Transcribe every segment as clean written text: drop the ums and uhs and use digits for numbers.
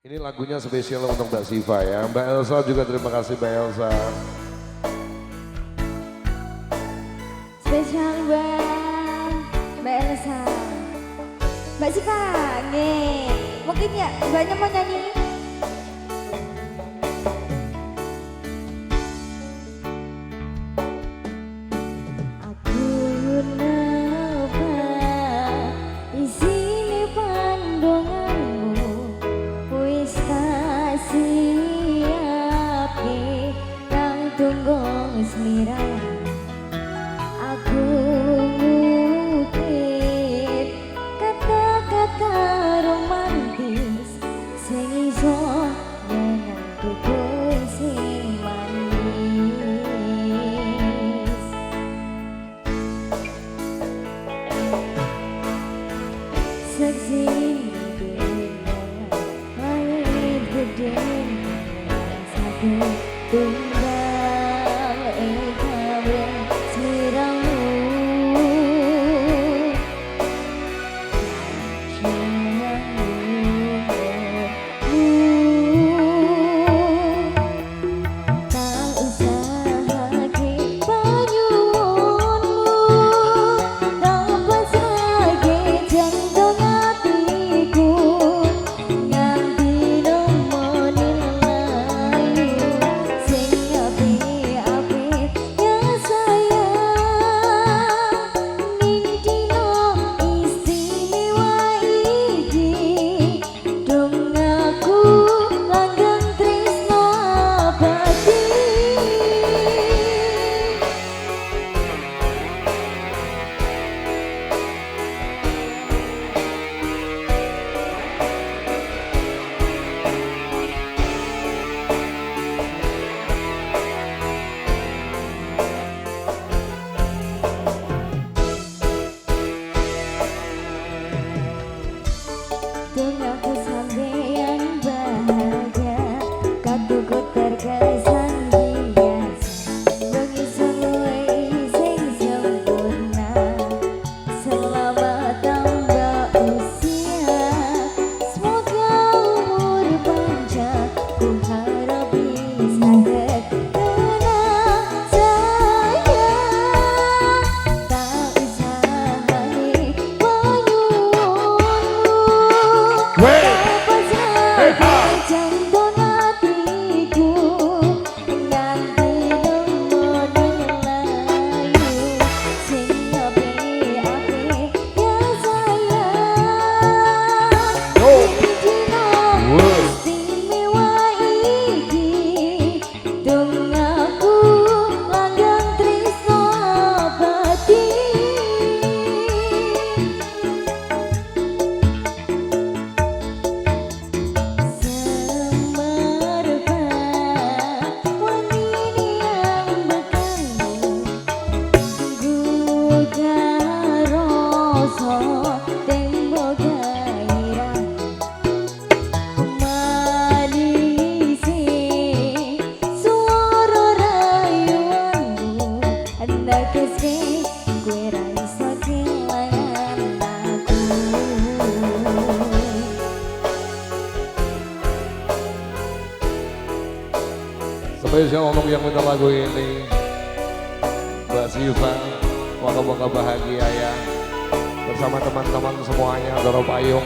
Ini lagunya spesial untuk Mbak Siva ya. Mbak Elsa juga terima kasih Mbak Elsa. Spesial buat Mbak Elsa. Mbak Siva, nih. Mungkin ya banyak mau nyanyi. Aku ngukir kata-kata romantis sing iso nyenengku kowe sing manis. Seksi dunia langit gede satu tunggal ekawe sliramu tak usah lagi panyuwunmu dapat lagi jantung hatiku nganti nemoni layu sing apik-apik ya sayang ning dina istimewa iki dong aku langgeng tresno abadi. Dong aku sampeyan bahagia katuku terkesan biasa mengisah luwe sing sempurna selamat tambah usia semoga umur panjang ku harap bisa kenang sayang tak usah lagi panyuwunmu jantung hatiku nganti nemoni layu sing apik-apik ya sayang dina istimewa iki dong aku langgeng tresno abadi. Spesial untuk yang minta lagu ini Mbak Siva, moga-moga bahagia ya bersama teman-teman semuanya, Doro Payung.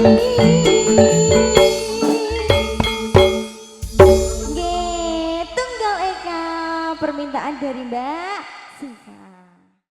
Nggih, tunggal Eka permintaan dari Mbak